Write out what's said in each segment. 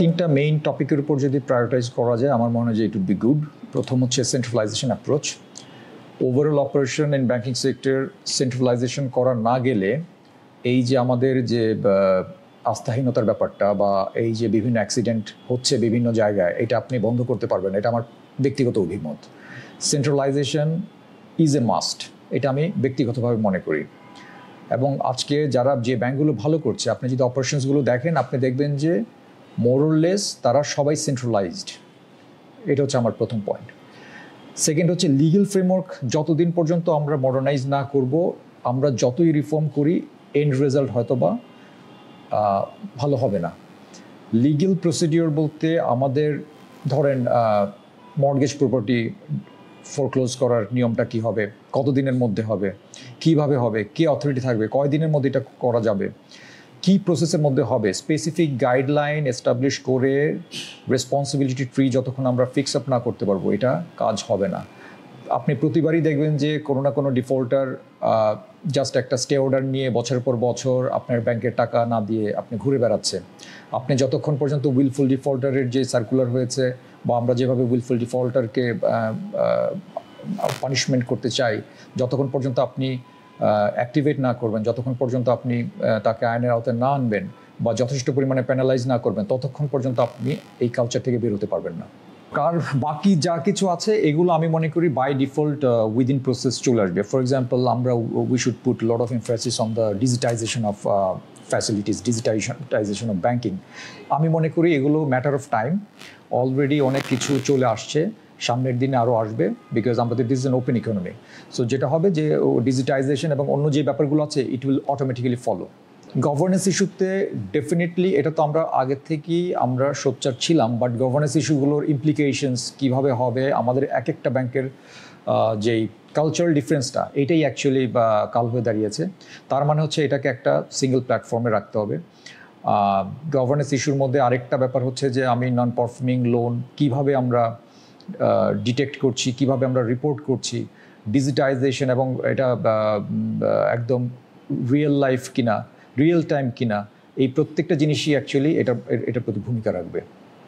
তিনটা মেইন টপিকের উপর যদি প্রায়োরিটাইজ করা যায় আমার মনে হয় যে ইট উড বি গুড। প্রথম হচ্ছে centralisation approach. Overall operation in banking sector centralisation করা না গেলে এই যে আমাদের যে আস্থাহীনতার ব্যাপারটা বা এই যে বিভিন্ন অ্যাক্সিডেন্ট হচ্ছে বিভিন্ন জায়গায়, এটা আপনি বন্ধ করতে পারবেন। এটা আমার ব্যক্তিগত অভিমত। সেন্ট্রালাইজেশন ইজ এ মাস্ট, এটা আমি ব্যক্তিগতভাবে মনে করি। এবং আজকে যারা যে ব্যাংকগুলো ভালো করছে, আপনি যদি অপারেশনসগুলো দেখেন, আপনি দেখবেন যে মোরলেস তারা সবাই সেন্ট্রালাইজড। এটা হচ্ছে আমার প্রথম পয়েন্ট। সেকেন্ড হচ্ছে লিগ্যাল ফ্রেমওয়ার্ক যতদিন পর্যন্ত আমরা মডার্নাইজ না করব, আমরা যতই রিফর্ম করি এন্ড রেজাল্ট হয়তো বা ভালো হবে না। লিগ্যাল প্রসিডিওর বলতে আমাদের ধরেন মর্টগেজ প্রপার্টি ফোরক্লোজ করার নিয়মটা কি হবে, কতদিনের মধ্যে হবে, কিভাবে হবে, কে অথরিটি থাকবে, কয়দিনের মধ্যে এটা করা যাবে, কি প্রসেসের মধ্যে হবে, স্পেসিফিক গাইডলাইন এস্টাবলিশ করে রেসপন্সিবিলিটি ট্রি যতক্ষণ আমরা ফিক্স আপ না করতে পারবো এটা কাজ হবে না। আপনি প্রতিবারই দেখবেন যে কোনো না কোনো ডিফল্টার জাস্ট একটা স্টে অর্ডার নিয়ে বছরের পর বছর আপনার ব্যাংকের টাকা না দিয়ে আপনি ঘুরে বেড়াচ্ছে। আপনি যতক্ষণ পর্যন্ত উইলফুল ডিফল্টারের যে সার্কুলার হয়েছে বা আমরা যেভাবে উইলফুল ডিফল্টারকে পানিশমেন্ট করতে চাই, যতক্ষণ পর্যন্ত আপনি অ্যাক্টিভেট না করবেন, যতক্ষণ পর্যন্ত আপনি তাকে আইনের আওতায় না আনবেন বা যথেষ্ট পরিমাণে প্যানালাইজ না করবেন, ততক্ষণ পর্যন্ত আপনি এই কালচার থেকে বেরোতে পারবেন না। কার বাকি যা কিছু আছে এগুলো আমি মনে করি বাই ডিফল্ট উইদিন প্রসেস চলে আসবে। ফর এক্সাম্পল, আমরা we should put lot of emphasis on the digitisation of facilities, digitisation of banking. আমি মনে করি এগুলো ম্যাটার অফ টাইম। অলরেডি অনেক কিছু চলে আসছে, সামনের দিনে আরও আসবে, বিকজ আমাদের this is an open economy. So যেটা হবে যে ডিজিটাইজেশন এবং অন্য যে ব্যাপারগুলো আছে it will automatically follow. Governance ইস্যুতে ডেফিনেটলি এটা তো আমরা আগের থেকেই আমরা সোচ্চার ছিলাম, বাট গভর্নেন্স ইস্যুগুলোর ইমপ্লিকেশনস কীভাবে হবে, আমাদের এক একটা ব্যাংকের যেই কালচারাল ডিফারেন্সটা, এটাই অ্যাকচুয়ালি কাল হয়ে দাঁড়িয়েছে। তার মানে হচ্ছে এটাকে একটা সিঙ্গেল প্ল্যাটফর্মে রাখতে হবে। গভর্নেন্স ইস্যুর মধ্যে আরেকটা ব্যাপার হচ্ছে যে আমি নন পারফর্মিং লোন কীভাবে আমরা ডিটেক্ট করছি, কিভাবে আমরা রিপোর্ট করছি, ডিজিটাইজেশন এবং এটা একদম রিয়েল লাইফ কিনা, রিয়েল টাইম কিনা, এই প্রত্যেকটা জিনিসই অ্যাকচুয়ালি এটার প্রতি ভূমিকা রাখবে।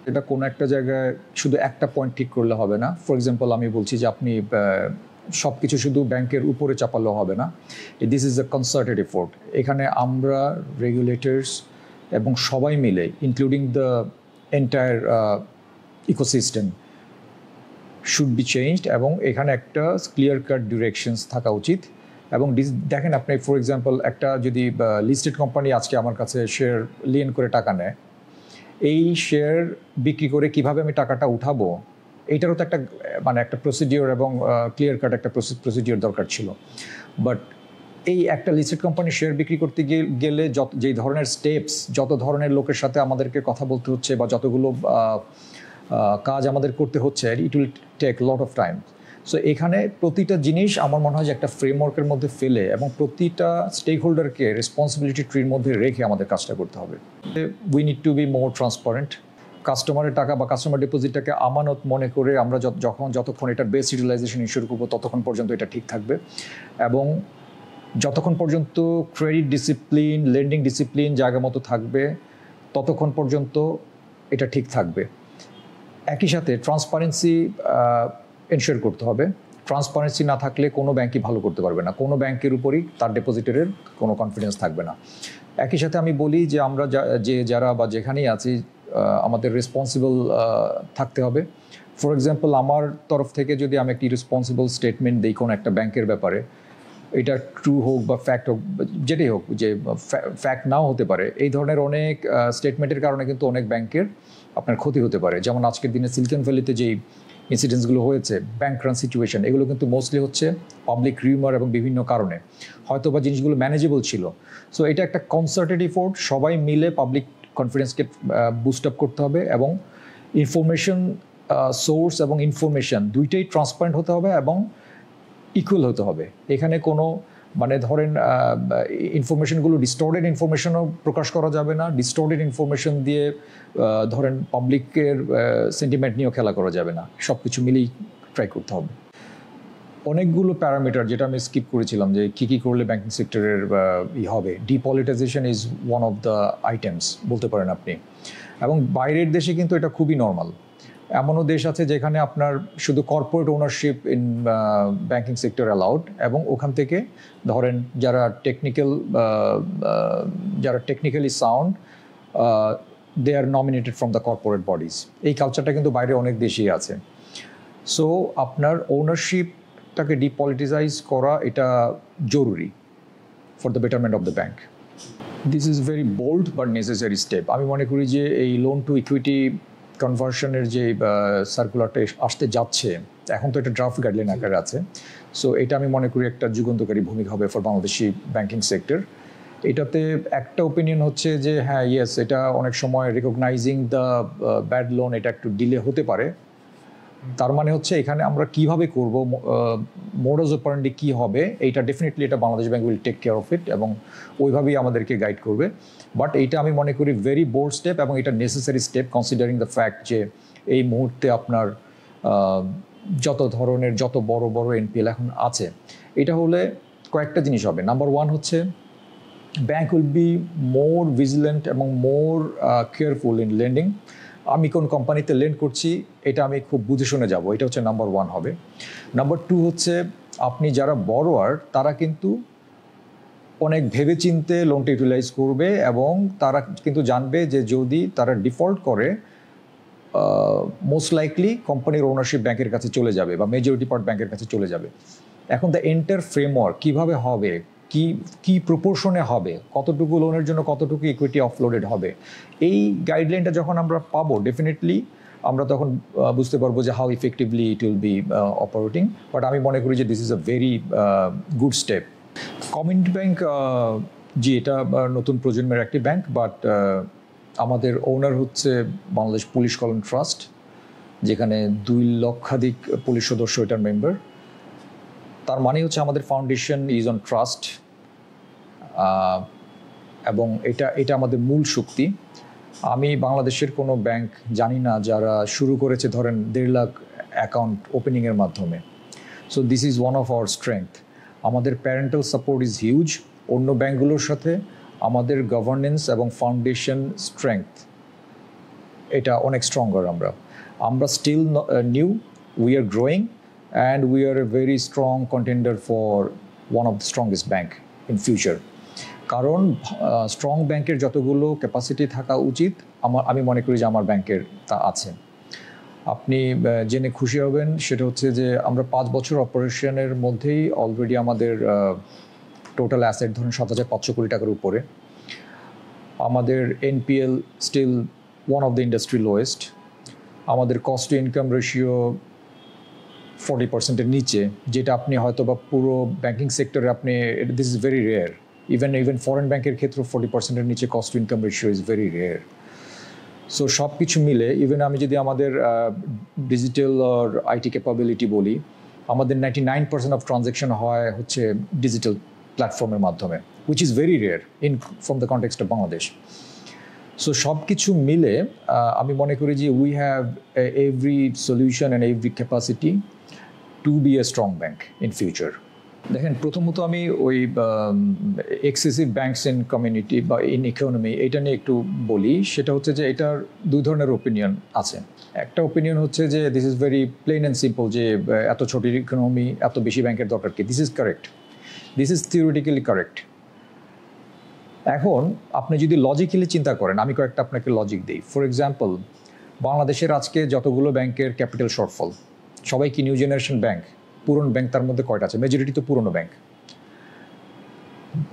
এটা কোনো একটা জায়গায় শুধু একটা পয়েন্ট ঠিক করলে হবে না। ফর এক্সাম্পল, আমি বলছি যে আপনি সব কিছু শুধু ব্যাংকের উপরে চাপালেও হবে না। This is a concerted effort. এখানে আমরা রেগুলেটরস এবং সবাই মিলে, including the entire ecosystem, should be changed এবং এখানে একটা ক্লিয়ার কাট ডিরেকশনস থাকা উচিত। এবং দেখেন আপনি, ফর এক্সাম্পল, একটা যদি লিস্টেড কোম্পানি আজকে আমার কাছে শেয়ার লিয়েন করে টাকা নেয়, এই শেয়ার বিক্রি করে কিভাবে আমি টাকাটা উঠাবো, এইটারও তো একটা একটা প্রসিডিওর এবং ক্লিয়ার কাট একটা প্রসিডিওর দরকার ছিল। বাট এই একটা লিস্টেড কোম্পানি শেয়ার বিক্রি করতে গেলে যেই ধরনের স্টেপস, যত ধরনের লোকের সাথে আমাদেরকে কথা বলতে হচ্ছে বা যতগুলো কাজ আমাদের করতে হচ্ছে, it will take lot of time. So এখানে প্রতিটা জিনিস আমার মনে হয় যে একটা ফ্রেমওয়ার্কের মধ্যে ফেলে এবং প্রতিটা স্টেক হোল্ডারকে রেসপন্সিবিলিটি ট্রির মধ্যে রেখে আমাদের কাজটা করতে হবে। We need to be more transparent. কাস্টমারের টাকা বা কাস্টমার ডিপোজিটটাকে আমানত মনে করে আমরা যতক্ষণ এটার বেস ইউটিলাইজেশন ইনশিওর করবো ততক্ষণ পর্যন্ত এটা ঠিক থাকবে। এবং যতক্ষণ পর্যন্ত ক্রেডিট ডিসিপ্লিন, লেন্ডিং ডিসিপ্লিন জায়গা মতো থাকবে, ততক্ষণ পর্যন্ত এটা ঠিক থাকবে। একই সাথে ট্রান্সপারেন্সি এনশিওর করতে হবে। ট্রান্সপারেন্সি না থাকলে কোনো ব্যাংকই ভালো করতে পারবে না, কোনো ব্যাংকের উপরই তার ডেপোজিটরের কোনো কনফিডেন্স থাকবে না। একই সাথে আমি বলি যে আমরা যারা বা যেখানেই আছি আমাদের রেসপন্সিবল থাকতে হবে। ফর এক্সাম্পল, আমার তরফ থেকে যদি আমি একটি রেসপন্সিবল স্টেটমেন্ট দিই কোনো একটা ব্যাংকের ব্যাপারে, এটা ট্রু হোক বা ফ্যাক্ট হোক, যেটাই হোক, যে ফ্যাক্ট নাও হতে পারে, এই ধরনের অনেক স্টেটমেন্টের কারণে কিন্তু অনেক ব্যাংকের আপনার ক্ষতি হতে পারে। যেমন আজকের দিনে সিলিকন ভ্যালিতে যেই ইনসিডেন্টসগুলো হয়েছে, ব্যাংক রান সিচুয়েশন, এগুলো কিন্তু মোস্টলি হচ্ছে পাবলিক রিউমার এবং বিভিন্ন কারণে, হয়তো বা জিনিসগুলো ম্যানেজেবল ছিল। সো এটা একটা কনসার্টেড এফোর্ট, সবাই মিলে পাবলিক কনফিডেন্সকে বুস্ট আপ করতে হবে এবং ইনফরমেশন সোর্স এবং ইনফরমেশন দুইটাই ট্রান্সপারেন্ট হতে হবে এবং ইকুয়াল হতে হবে। এখানে কোনো ধরেন ইনফরমেশনগুলো ডিস্টর্টেড ইনফরমেশনও প্রকাশ করা যাবে না, ডিস্টর্টেড ইনফরমেশন দিয়ে ধরেন পাবলিকের সেন্টিমেন্ট নিয়েও খেলা করা যাবে না। সব কিছু মিলেই ট্রাই করতে হবে। অনেকগুলো প্যারামিটার যেটা আমি স্কিপ করেছিলাম, যে কী করলে ব্যাংকিং সেক্টরের হবে। Depoliticization is one of the items বলতে পারেন আপনি, এবং বাইরের দেশে কিন্তু এটা খুবই নর্মাল। এমনও দেশ আছে যেখানে আপনার শুধু corporate ownership in banking sector allowed, এবং ওখান থেকে ধরেন যারা technically sound they are nominated from the corporate bodies. এই কালচারটা কিন্তু বাইরে অনেক দেশেই আছে। সো আপনার ওনারশিপটাকে ডিপলিটিসাইজ করা এটা জরুরি for the betterment of the bank. This is very bold but necessary step. আমি মনে করি যে এই লোন টু ইকুইটি কনভার্সনের যে সার্কুলারটা আসতে যাচ্ছে, এখন তো এটা ড্রাফট গাইডলাইন আকারে আছে। সো এটা আমি মনে করি একটা যুগান্তকারী ভূমিকা হবে ফর বাংলাদেশি ব্যাংকিং সেক্টর। এটাতে একটা ওপিনিয়ন হচ্ছে যে হ্যাঁ ইয়েস, এটা অনেক সময় রিকগনাইজিং দ্য ব্যাড লোন এটা একটু ডিলে হতে পারে। তার মানে হচ্ছে এখানে আমরা কিভাবে করব, মোডাস অপারেন্ডি কী হবে, এইটা ডেফিনেটলি এটা Bangladesh bank will take care of it, এবং ওইভাবেই আমাদেরকে গাইড করবে। বাট এইটা আমি মনে করি ভেরি বোল্ড স্টেপ, এবং এটা necessary step considering the fact যে এই মুহূর্তে আপনার যত বড় বড় এনপিএল এখন আছে, এটা হলে কয়েকটা জিনিস হবে। নাম্বার ওয়ান হচ্ছে bank will be more vigilant এবং মোর কেয়ারফুল ইন লেন্ডিং। আমি কোন কোম্পানিতে লেন্ড করছি এটা আমি খুব বুঝে শুনে যাব, এটা হচ্ছে নাম্বার ওয়ান হবে। নাম্বার টু হচ্ছে আপনি যারা বড়োয়ার তারা কিন্তু অনেক ভেবেচিন্তে লোনটা ইউটিলাইজ করবে, এবং তারা কিন্তু জানবে যে যদি তারা ডিফল্ট করে মোস্ট লাইকলি কোম্পানির ওনারশিপ ব্যাংকের কাছে চলে যাবে বা মেজরিটি পার্ট ব্যাংকের কাছে চলে যাবে। এখন দ্য এন্টার ফ্রেমওয়ার্ক কীভাবে হবে, কি প্রপোর্শনে হবে, কতটুকু লোনের জন্য কতটুকু ইকুইটি অফলোডেড হবে, এই গাইডলাইনটা যখন আমরা পাবো ডেফিনেটলি আমরা তখন বুঝতে পারবো যে how effectively it will be operating. But আমি মনে করি যে this is a very good step. Community bank জি, এটা নতুন প্রজন্মের একটি ব্যাংক, বাট আমাদের ওনার হচ্ছে বাংলাদেশ পুলিশ কল্যাণ ট্রাস্ট, যেখানে 2 লক্ষাধিক পুলিশ সদস্য এটার মেম্বার। তার মানে হচ্ছে আমাদের ফাউন্ডেশন ইজ অন ট্রাস্ট, এবং এটা আমাদের মূল শক্তি। আমি বাংলাদেশের কোনো ব্যাংক জানি না যারা শুরু করেছে ধরেন 1.5 লাখ অ্যাকাউন্ট ওপেনিংয়ের মাধ্যমে। So this is one of our strength. আমাদের প্যারেন্টাল সাপোর্ট ইজ হিউজ। অন্য ব্যাংকগুলোর সাথে আমাদের গভর্নেন্স এবং ফাউন্ডেশন স্ট্রেংথ এটা অনেক স্ট্রঙ্গার। আমরা still new, we are growing, and we are a very strong contender for one of the strongest bank in future. কারণ স্ট্রং ব্যাংকের যতগুলো ক্যাপাসিটি থাকা উচিত আমি মনে করি যে আমার ব্যাংকের তা আছে। আপনি জেনে খুশি হবেন, সেটা হচ্ছে যে আমরা 5 বছর অপারেশনের মধ্যেই অলরেডি আমাদের টোটাল অ্যাসেট ধরুন 7,500 কোটি টাকার উপরে। আমাদের NPL still one of the industry lowest. আমাদের কস্ট টু ইনকাম রেশিও 40%-এর নিচে, যেটা আপনি হয়তো বা পুরো ব্যাংকিং সেক্টরে আপনি, this is very rare. Even foreign ব্যাংকের ক্ষেত্রে 40%-এর নিচে cost to income ratio is very rare. So সব কিছু মিলে ইভেন আমি যদি আমাদের ডিজিটাল আর আইটি ক্যাপাবিলিটি বলি, আমাদের 99% অফ ট্রানজ্যাকশন হয় হচ্ছে ডিজিটাল প্ল্যাটফর্মের মাধ্যমে, which is very rare from the context of Bangladesh. So সব কিছু মিলে আমি মনে করি যে we have every solution and every capacity to be a strong bank in future. দেখেন, প্রথমত আমি ওই এক্সেসিভ ব্যাংকস ইন কমিউনিটি বা ইন ইকোনমি এটা নিয়ে একটু বলি। সেটা হচ্ছে যে এটার 2 ধরনের ওপিনিয়ন আছে। একটা ওপিনিয়ন হচ্ছে যে this is very plain and simple, যে এত ছোট ইকোনমি এত বেশি ব্যাংকের দরকার কি। This is correct, this is theoretically correct. এখন আপনি যদি লজিক্যালি চিন্তা করেন, আমি কয়েকটা আপনাকে লজিক দিই। ফর এক্সাম্পল, বাংলাদেশের আজকে যতগুলো ব্যাংকের ক্যাপিটাল শর্টফল, সবাই কি নিউ জেনারেশন ব্যাংক? পুরনো ব্যাংক তার মধ্যে কয়টা আছে? মেজরিটি তো পুরনো ব্যাংক।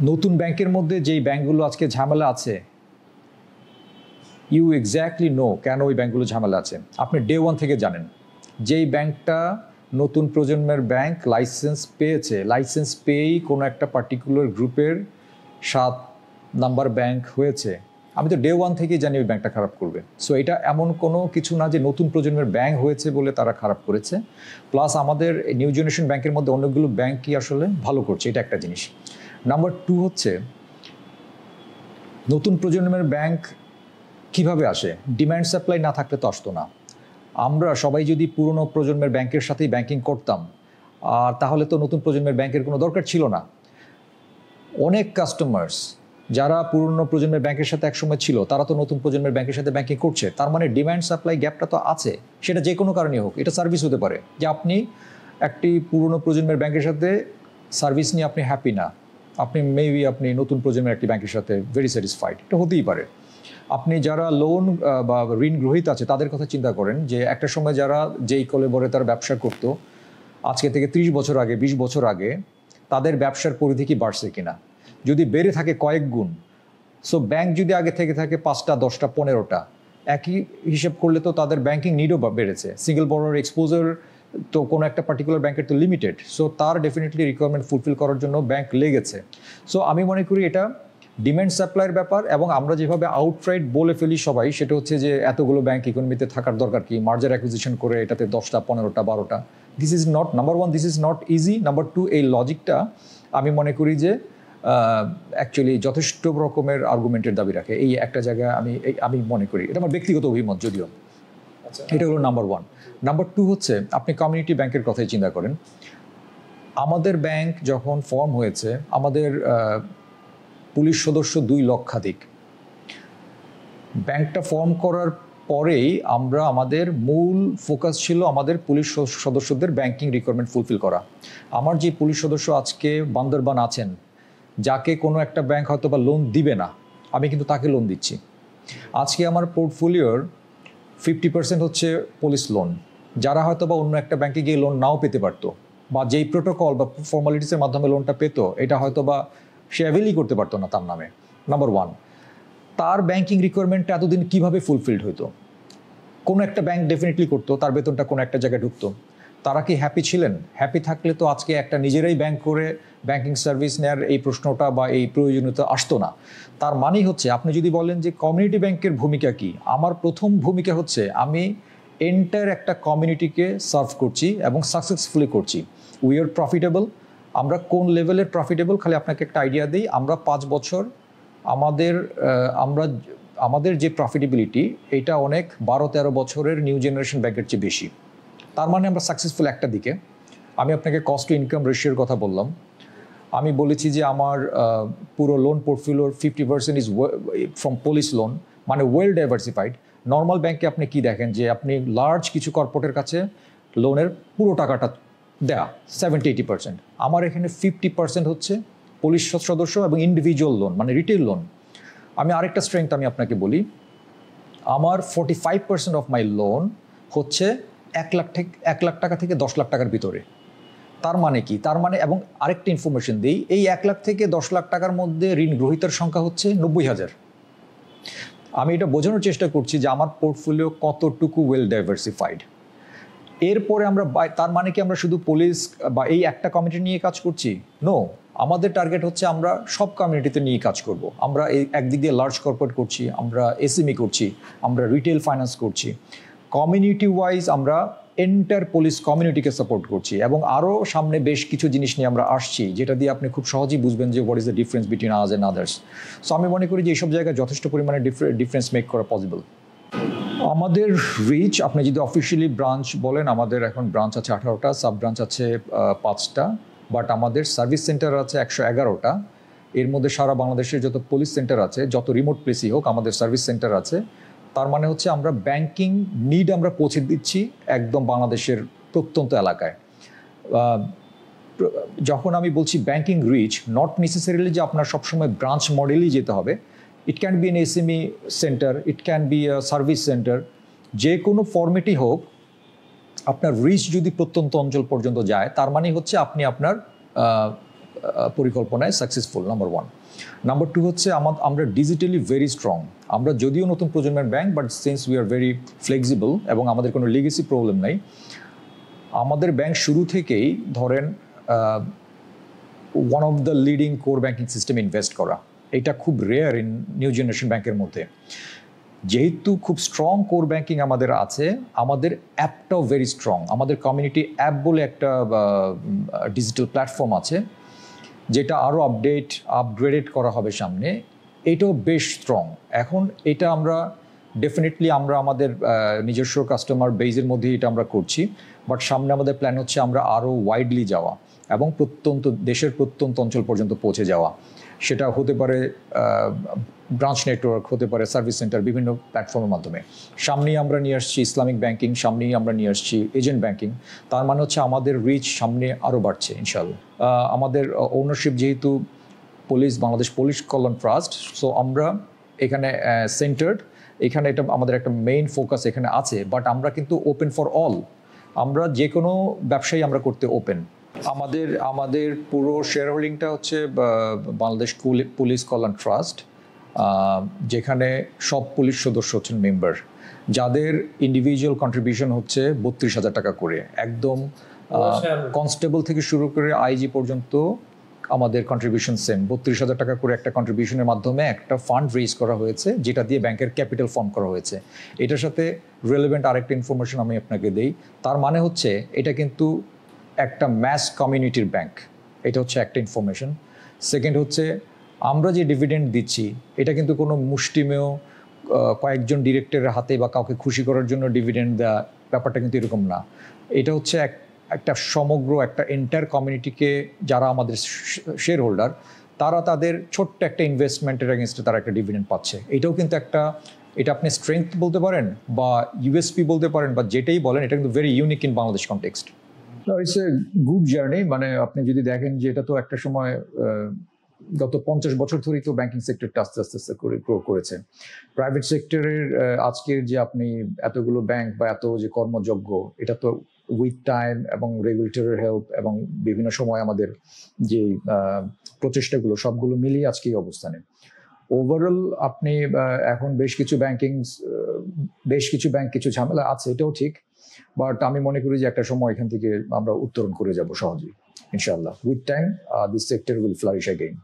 নতুন ব্যাংকের মধ্যে যেই ব্যাংকগুলো আজকে ঝামেলা আছে, ইউ এক্স্যাক্টলি নো কেন ওই ব্যাংকগুলো ঝামেলা আছে। আপনি ডে 1 থেকে জানেন যেই ব্যাংকটা নতুন প্রজন্মের ব্যাংক লাইসেন্স পেয়েছে, লাইসেন্স পেয়েই কোনো একটা পার্টিকুলার গ্রুপের 7 নাম্বার ব্যাংক হয়েছে, আমি তো ডে 1 থেকেই জানি ওই ব্যাংকটা খারাপ করবে। সো এটা এমন কোনো কিছু না যে নতুন প্রজন্মের ব্যাংক হয়েছে বলে তারা খারাপ করেছে। প্লাস আমাদের নিউ জেনারেশন ব্যাংকের মধ্যে অনেকগুলো ব্যাংকই আসলে ভালো করছে, এটা একটা জিনিস। নাম্বার 2 হচ্ছে নতুন প্রজন্মের ব্যাংক কিভাবে আসে? ডিম্যান্ড সাপ্লাই না থাকলে তো আসতো না। আমরা সবাই যদি পুরনো প্রজন্মের ব্যাংকের সাথেই ব্যাংকিং করতাম, আর তাহলে তো নতুন প্রজন্মের ব্যাংকের কোনো দরকার ছিল না। অনেক কাস্টমার্স যারা পুরনো প্রজন্মের ব্যাংকের সাথে একসময় ছিল তারা তো নতুন প্রজন্মের ব্যাংকের সাথে ব্যাংকিং করছে। তার মানে ডিমান্ড সাপ্লাই গ্যাপটা তো আছে, সেটা যে কোনো কারণে হোক। এটা সার্ভিস হতে পারে যে আপনি একটি পুরনো প্রজন্মের ব্যাংকের সাথে সার্ভিস নিয়ে আপনি হ্যাপি না, আপনি মেবি আপনি নতুন প্রজন্মের একটি ব্যাংকের সাথে ভেরি স্যাটিসফাইড, এটা হতেই পারে। আপনি যারা লোন বা ঋণ গ্রহীতা আছে তাদের কথা চিন্তা করেন যে একটা সময় যারা যেই কলেবরে তারা ব্যবসা করতো আজকে থেকে 30 বছর আগে 20 বছর আগে তাদের ব্যবসার পরিধি কি বাড়ছে কিনা, যদি বেড়ে থাকে কয়েক গুণ, সো ব্যাংক যদি আগে থেকে থাকে 5টা 10টা 15টা, একই হিসেব করলে তো তাদের ব্যাংকিং নিডও বেড়েছে। সিঙ্গেল বড়োর এক্সপোজার তো কোনো একটা পার্টিকুলার ব্যাংকের তো লিমিটেড, সো তার ডেফিনেটলি রিকোয়ারমেন্ট ফুলফিল করার জন্য ব্যাংক লেগেছে। সো আমি মনে করি এটা ডিম্যান্ড সাপ্লাইয়ের ব্যাপার। এবং আমরা যেভাবে আউটরাইট বলে ফেলি সবাই, সেটা হচ্ছে যে এতগুলো ব্যাংক ইকোনমিতে থাকার দরকার কি, মার্জার অ্যাকুইজিশন করে এটাতে 10টা 15টা 12টা, this is not, number one this is not easy, number two এই লজিকটা আমি মনে করি যে অ্যাকচুয়ালি যথেষ্ট রকমের আর্গুমেন্টের দাবি রাখে। এই একটা জায়গায় আমি মনে করি, এটা আমার ব্যক্তিগত অভিমত যদিও। এটা হলো নাম্বার ওয়ান। নাম্বার টু হচ্ছে আপনি কমিউনিটি ব্যাংকের কথাই চিন্তা করেন। আমাদের ব্যাংক যখন ফর্ম হয়েছে, আমাদের পুলিশ সদস্য 2 লক্ষাধিক। ব্যাংকটা ফর্ম করার পরেই আমাদের মূল ফোকাস ছিল আমাদের পুলিশ সদস্যদের ব্যাংকিং রিকোয়ারমেন্ট ফুলফিল করা। আমার যে পুলিশ সদস্য আজকে বান্দরবান আছেন, যাকে কোনো একটা ব্যাংক হয়তো বা লোন দিবে না, আমি কিন্তু তাকে লোন দিচ্ছি। আজকে আমার পোর্টফোলিওর 50% হচ্ছে পুলিশ লোন, যারা হয়তো বা অন্য একটা ব্যাংকে গিয়ে লোন নাও পেতে পারতো, বা যেই প্রোটোকল বা ফর্মালিটিসের মাধ্যমে লোনটা পেত এটা হয়তো বা সে অ্যাভেলই করতে পারতো না তার নামে। নাম্বার ওয়ান, তার ব্যাংকিং রিকোয়ারমেন্টটা এতদিন কীভাবে ফুলফিলড হতো? কোনো একটা ব্যাংক ডেফিনেটলি করতো, তার বেতনটা কোনো একটা জায়গায় ঢুকতো। তারা কি হ্যাপি ছিলেন? হ্যাপি থাকলে তো আজকে একটা নিজেরাই ব্যাংক করে ব্যাংকিং সার্ভিস নেওয়ার এই প্রশ্নটা বা এই প্রয়োজনীয়তা আসতো না। তার মানেই হচ্ছে, আপনি যদি বলেন যে কমিউনিটি ব্যাংকের ভূমিকা কি, আমার প্রথম ভূমিকা হচ্ছে আমি এন্টায়ার একটা কমিউনিটিকে সার্ভ করছি এবং সাকসেসফুলি করছি। We are profitable. আমরা কোন লেভেলের প্রফিটেবল, খালি আপনাকে একটা আইডিয়া দিই। আমরা 5 বছর আমাদের যে প্রফিটেবিলিটি, এটা অনেক 12-13 বছরের নিউ জেনারেশন ব্যাংকের চেয়ে বেশি। তার মানে আমরা সাকসেসফুল একটা দিকে। আমি আপনাকে কস্ট টু ইনকাম রেশিওর কথা বললাম। আমি বলেছি যে আমার পুরো লোন পোর্টফোলিওর 50% ইজ ফ্রম পুলিশ লোন, মানে ওয়েল ডাইভার্সিফাইড। নর্মাল ব্যাংকে আপনি কি দেখেন যে আপনি লার্জ কিছু কর্পোরেটের কাছে লোনের পুরো টাকাটা দেয়া 70-80%। আমার এখানে 50% হচ্ছে পুলিশ সদস্য এবং ইন্ডিভিজুয়াল লোন, মানে রিটেল লোন। আমি আরেকটা স্ট্রেংথ আমি আপনাকে বলি, আমার 45% অফ মাই লোন হচ্ছে 1 লাখ টাকা থেকে 10 লাখ টাকার ভিতরে। তার মানে কি? তার মানে, এবং আরেকটা ইনফরমেশন দিই, এই 1 লাখ থেকে 10 লাখ টাকার মধ্যে ঋণ গ্রহীতার সংখ্যা হচ্ছে 90,000। আমি এটা বোঝানোর চেষ্টা করছি যে আমার পোর্টফোলিও কতটুকু ওয়েল ডাইভার্সিফাইড। এরপরে আমরা, তার মানে কি আমরা শুধু পুলিশ বা এই একটা কমিউনিটি নিয়ে কাজ করছি? নো, আমাদের টার্গেট হচ্ছে আমরা সব কমিউনিটিতে নিয়ে কাজ করব। আমরা এই একদিক দিয়ে লার্জ কর্পোরেট করছি, আমরা এসএমই করছি, আমরা রিটেল ফাইন্যান্স করছি। কমিউনিটি ওয়াইজ আমরা এন্টার পুলিশ কমিউনিটিকে সাপোর্ট করছি, এবং আরও সামনে বেশ কিছু জিনিস নিয়ে আমরা আসছি, যেটা দিয়ে আপনি খুব সহজেই বুঝবেন যে what is the difference between us and others. So আমি মনে করি যে এইসব জায়গায় যথেষ্ট পরিমাণে ডিফারেন্স মেক করা পসিবল। আমাদের রিচ, আপনি যদি অফিসিয়ালি ব্রাঞ্চ বলেন, আমাদের এখন ব্রাঞ্চ আছে 18টা, সাব ব্রাঞ্চ আছে 5টা, বাট আমাদের সার্ভিস সেন্টার আছে 111টা। এর মধ্যে সারা বাংলাদেশের যত পুলিশ সেন্টার আছে, যত রিমোট প্লেসই হোক, আমাদের সার্ভিস সেন্টার আছে। তার মানে হচ্ছে আমরা ব্যাংকিং নিড আমরা পৌঁছে দিচ্ছি একদম বাংলাদেশের প্রত্যন্ত এলাকায়। যখন আমি বলছি ব্যাংকিং রিচ, নট নেসেসারিলি যে আপনার সবসময় ব্রাঞ্চ মডেলই যেতে হবে। It can be N SME centre, it can be a service centre, যে কোনো ফর্মেটই হোক, আপনার রিচ যদি প্রত্যন্ত অঞ্চল পর্যন্ত যায়, তার মানে হচ্ছে আপনি আপনার পরিকল্পনায় successful, number one. Number two হচ্ছে আমরা ডিজিটালি ভেরি স্ট্রং। আমরা যদিও নতুন প্রজন্মের bank, but since we are very flexible এবং আমাদের কোনো লিগেসি প্রবলেম নাই। আমাদের ব্যাংক শুরু থেকেই ধরেন one of the leading core banking system invest করা, এটা খুব রেয়ার ইন নিউ জেনারেশন ব্যাংকের মধ্যে। যেহেতু খুব স্ট্রং কোর ব্যাংকিং আমাদের আছে, আমাদের অ্যাপটাও ভেরি স্ট্রং। আমাদের কমিউনিটি অ্যাপ বলে একটা ডিজিটাল প্ল্যাটফর্ম আছে, যেটা আরও আপগ্রেডেড করা হবে সামনে। এটাও বেশ স্ট্রং। এখন এটা আমরা ডেফিনেটলি আমরা আমাদের নিজস্ব কাস্টমার বেজের মধ্যে এটা আমরা করছি, বাট সামনে আমাদের প্ল্যান হচ্ছে আমরা আরও ওয়াইডলি যাওয়া এবং দেশের প্রত্যন্ত অঞ্চল পর্যন্ত পৌঁছে যাওয়া। সেটা হতে পারে ব্রাঞ্চ নেটওয়ার্ক, হতে পারে সার্ভিস সেন্টার, বিভিন্ন প্ল্যাটফর্মের মাধ্যমে। সামনেই আমরা নিয়ে আসছি ইসলামিক ব্যাংকিং, সামনেই আমরা নিয়ে আসছি এজেন্ট ব্যাংকিং। তার মানে হচ্ছে আমাদের রিচ সামনে আরও বাড়ছে ইনশাআল্লাহ। আমাদের ওনারশিপ যেহেতু বাংলাদেশ পুলিশ কল্যাণ ট্রাস্ট, সো আমরা এখানে সেন্টার্ড, এখানে এটা আমাদের একটা মেইন ফোকাস এখানে আছে, বাট আমরা কিন্তু ওপেন ফর অল। আমরা যে কোনো ব্যবসায়ী আমরা করতে ওপেন। আমাদের পুরো শেয়ার হোল্ডিংটা হচ্ছে বাংলাদেশ পুলিশ কল্যাণ ট্রাস্ট, যেখানে সব পুলিশ সদস্য হচ্ছেন মেম্বার, যাদের ইন্ডিভিজুয়াল কন্ট্রিবিউশন হচ্ছে 32,000 টাকা করে। একদম কনস্টেবল থেকে শুরু করে আইজি পর্যন্ত আমাদের কন্ট্রিবিউশন সেম 32,000 টাকা করে একটা কন্ট্রিবিউশনের মাধ্যমে একটা ফান্ড রেজ করা হয়েছে, যেটা দিয়ে ব্যাংকের ক্যাপিটাল ফর্ম করা হয়েছে। এটার সাথে রিলেভেন্ট আরেকটা ইনফরমেশন আমি আপনাকে দেই। তার মানে হচ্ছে এটা কিন্তু একটা ম্যাস কমিউনিটির ব্যাংক, এটা হচ্ছে একটা ইনফরমেশন। সেকেন্ড হচ্ছে আমরা যে ডিভিডেন্ড দিচ্ছি এটা কিন্তু কোনো মুষ্টিমেয় কয়েকজন ডিরেক্টরের হাতে বা কাউকে খুশি করার জন্য ডিভিডেন্ড দেওয়া, ব্যাপারটা কিন্তু এরকম না। এটা হচ্ছে একটা সমগ্র একটা এন্টায়ার কমিউনিটিকে, যারা আমাদের শেয়ার হোল্ডার, তারা তাদের ছোট্ট একটা ইনভেস্টমেন্টের এগেনস্টে তারা একটা ডিভিডেন্ড পাচ্ছে। এটাও কিন্তু এটা আপনি স্ট্রেংথ বলতে পারেন বা ইউএসপি বলতে পারেন বা যেটাই বলেন, এটা কিন্তু very unique in Bangladesh context. It's a good journey. মানে আপনি যদি দেখেন যে এটা তো একটা সময় গত 50 বছর ধরেই তো ব্যাংকিং সেক্টরটা আস্তে আস্তে আস্তে করে গ্রো করেছে। প্রাইভেট সেক্টরের আজকের যে আপনি এতগুলো ব্যাংক বা এত যে কর্মযোগ্য, এটা তো উইথ টাইম এবং রেগুলেটরের হেল্প এবং বিভিন্ন সময় আমাদের যে প্রচেষ্টাগুলো, সবগুলো মিলিয়ে আজকে এই অবস্থানে। ওভারঅল আপনি এখন বেশ কিছু ব্যাংক কিছু ঝামেলা আছে, এটাও ঠিক, বাট আমি মনে করি যে একটা সময় এখান থেকে আমরা উত্তরণ করে যাব সহজেই ইনশাআল্লাহ। With time this sector will flourish again.